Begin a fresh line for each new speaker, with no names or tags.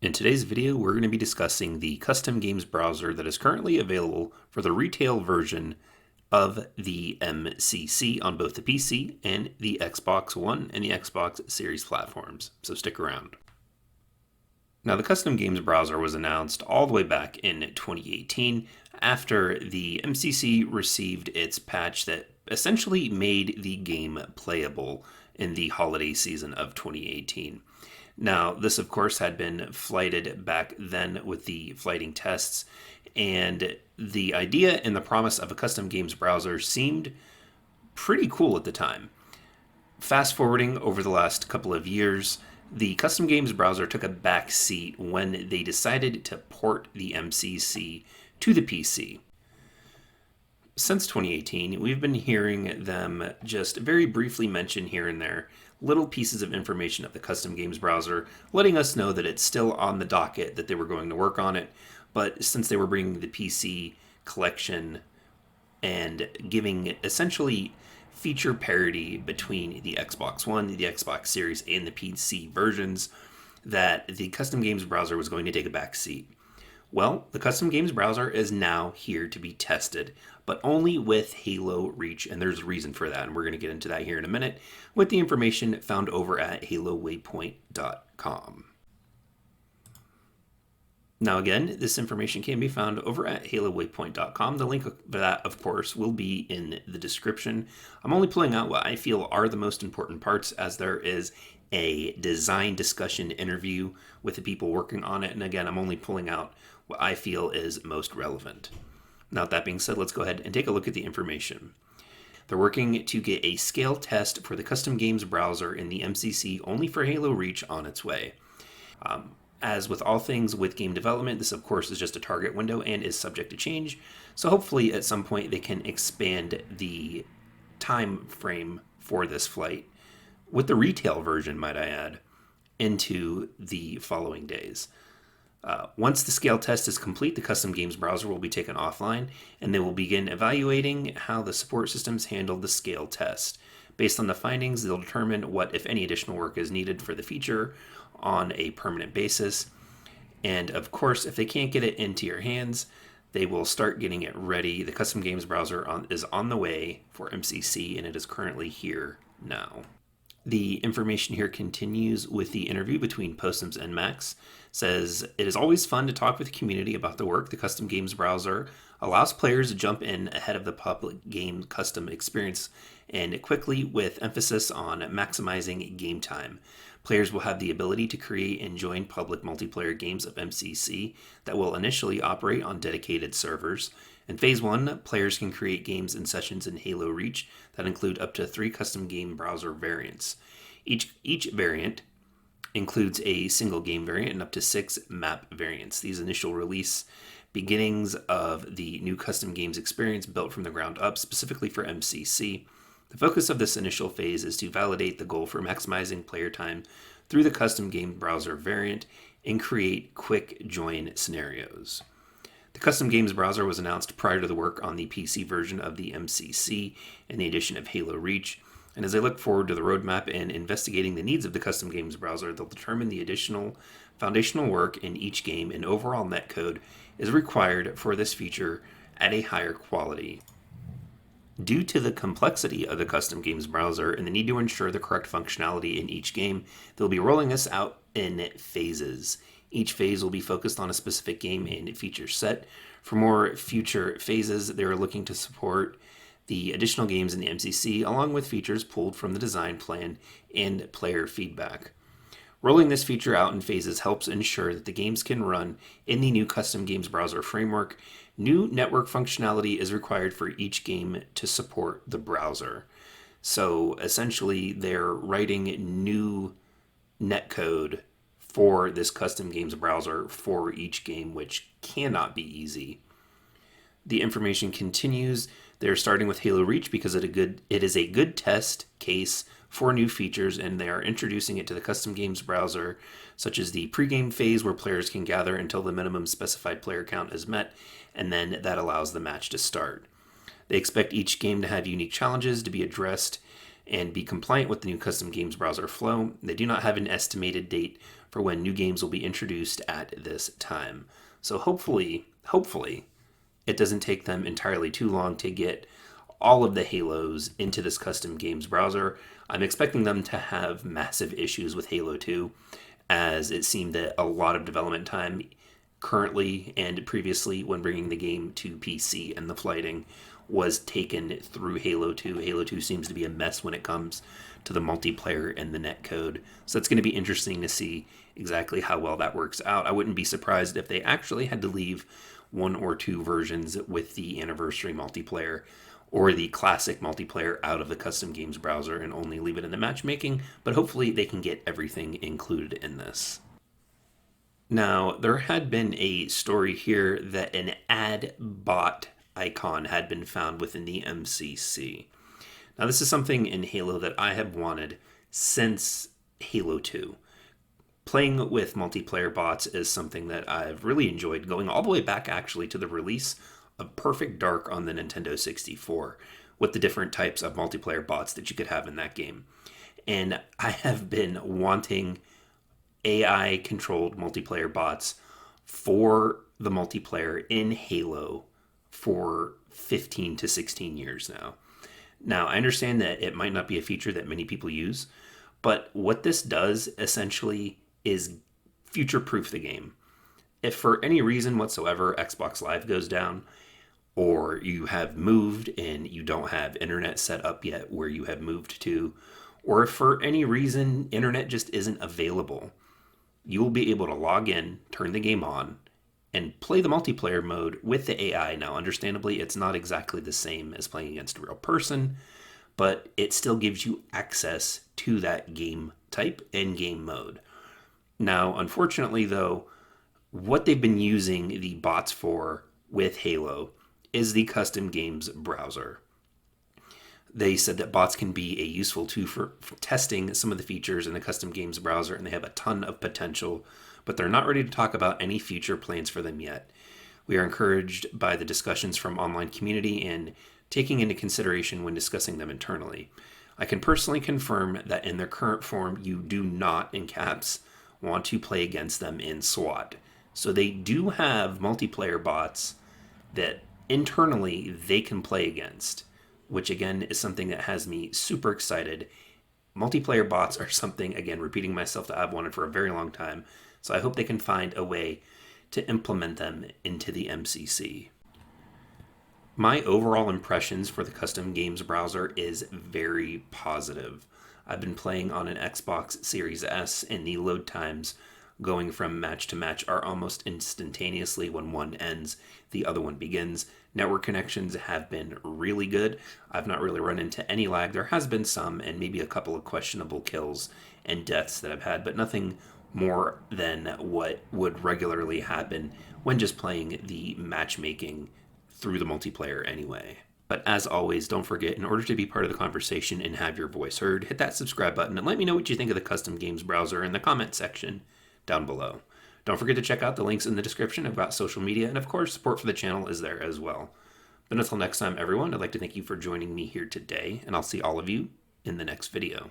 In today's video, we're going to be discussing the custom games browser that is currently available for the retail version of the MCC on both the PC and the Xbox One and the Xbox Series platforms, so stick around. Now, the custom games browser was announced all the way back in 2018 after the MCC received its patch that essentially made the game playable in the holiday season of 2018. Now, this, of course, had been flighted back then with the flighting tests, and the idea and the promise of a custom games browser seemed pretty cool at the time. Fast forwarding over the last couple of years, the custom games browser took a back seat when they decided to port the MCC to the PC. Since 2018, we've been hearing them just very briefly mention here and there little pieces of information of the custom games browser, letting us know that it's still on the docket, that they were going to work on it. But since they were bringing the PC collection and giving essentially feature parity between the Xbox One, the Xbox Series, and the PC versions, that the custom games browser was going to take a back seat. Well, the custom games browser is now here to be tested, but only with Halo Reach, and there's a reason for that, and we're going to get into that here in a minute with the information found over at halowaypoint.com. Now again, this information can be found over at halowaypoint.com. The link of that, of course, will be in the description. I'm only pulling out what I feel are the most important parts, as there is a design discussion interview with the people working on it. And again, I'm only pulling out what I feel is most relevant. Now, that being said, let's go ahead and take a look at the information. They're working to get a scale test for the custom games browser in the MCC only for Halo Reach on its way. As with all things with game development, this of course is just a target window and is subject to change. So hopefully at some point they can expand the time frame for this flight, with the retail version, might I add, into the following days. Once the scale test is complete, the custom games browser will be taken offline, and they will begin evaluating how the support systems handled the scale test. Based on the findings, they'll determine what, if any, additional work is needed for the feature on a permanent basis. And of course, if they can't get it into your hands, they will start getting it ready. The custom games browser is on the way for MCC, and it is currently here now. The information here continues with the interview between Postums and Max. Says, it is always fun to talk with the community about the work. The custom games browser allows players to jump in ahead of the public game custom experience and quickly, with emphasis on maximizing game time. Players will have the ability to create and join public multiplayer games of MCC that will initially operate on dedicated servers. In Phase 1, players can create games and sessions in Halo Reach that include up to 3 custom game browser variants. Each variant includes a single game variant and up to 6 map variants. These initial release beginnings of the new custom games experience built from the ground up specifically for MCC. The focus of this initial phase is to validate the goal for maximizing player time through the custom game browser variant and create quick join scenarios. The custom games browser was announced prior to the work on the PC version of the MCC and the addition of Halo Reach. And as I look forward to the roadmap and investigating the needs of the custom games browser, they'll determine the additional foundational work in each game and overall netcode is required for this feature at a higher quality. Due to the complexity of the custom games browser and the need to ensure the correct functionality in each game, they'll be rolling this out in phases. Each phase will be focused on a specific game and feature set. For more future phases, they are looking to support the additional games in the MCC, along with features pulled from the design plan and player feedback. Rolling this feature out in phases helps ensure that the games can run in the new custom games browser framework. New network functionality is required for each game to support the browser. So essentially, they're writing new netcode for this custom games browser for each game, which cannot be easy. The information continues. They're starting with Halo Reach because it is a good test case for new features, and they are introducing it to the custom games browser, such as the pregame phase where players can gather until the minimum specified player count is met, and then that allows the match to start. They expect each game to have unique challenges to be addressed and be compliant with the new custom games browser flow. They do not have an estimated date for when new games will be introduced at this time. So hopefully, it doesn't take them entirely too long to get all of the Halos into this custom games browser. I'm expecting them to have massive issues with Halo 2, as it seemed that a lot of development time currently and previously when bringing the game to PC and the flighting was taken through Halo 2. Halo 2 seems to be a mess when it comes to the multiplayer and the netcode. So it's going to be interesting to see exactly how well that works out. I wouldn't be surprised if they actually had to leave one or two versions with the anniversary multiplayer or the classic multiplayer out of the custom games browser and only leave it in the matchmaking, but hopefully they can get everything included in this. Now, there had been a story here that an ad bot icon had been found within the MCC. Now, this is something in Halo that I have wanted since Halo 2. Playing with multiplayer bots is something that I've really enjoyed, going all the way back actually to the release of Perfect Dark on the Nintendo 64, with the different types of multiplayer bots that you could have in that game. And I have been wanting AI controlled multiplayer bots for the multiplayer in Halo for 15 to 16 years now. Now, I understand that it might not be a feature that many people use, but what this does essentially is future-proof the game. If for any reason whatsoever Xbox Live goes down, or you have moved and you don't have internet set up yet where you have moved to, or if for any reason internet just isn't available, you will be able to log in, turn the game on, and play the multiplayer mode with the AI. Now, understandably, it's not exactly the same as playing against a real person, but it still gives you access to that game type and game mode. Now, unfortunately, though, what they've been using the bots for with Halo is the custom games browser. They said that bots can be a useful tool for testing some of the features in the custom games browser, and they have a ton of potential, but they're not ready to talk about any future plans for them yet. We are encouraged by the discussions from online community and taking into consideration when discussing them internally. I can personally confirm that in their current form, you do not, in caps, want to play against them in SWAT. So they do have multiplayer bots that internally they can play against, which again is something that has me super excited. Multiplayer bots are something, again, repeating myself, that I've wanted for a very long time. So I hope they can find a way to implement them into the MCC. My overall impressions for the custom games browser is very positive. I've been playing on an Xbox Series S, and the load times going from match to match are almost instantaneously. When one ends, the other one begins. Network connections have been really good. I've not really run into any lag. There has been some, and maybe a couple of questionable kills and deaths that I've had, but nothing more than what would regularly happen when just playing the matchmaking through the multiplayer anyway. But as always, don't forget, in order to be part of the conversation and have your voice heard, hit that subscribe button and let me know what you think of the custom games browser in the comment section down below. Don't forget to check out the links in the description about social media, and of course, support for the channel is there as well. But until next time, everyone, I'd like to thank you for joining me here today, and I'll see all of you in the next video.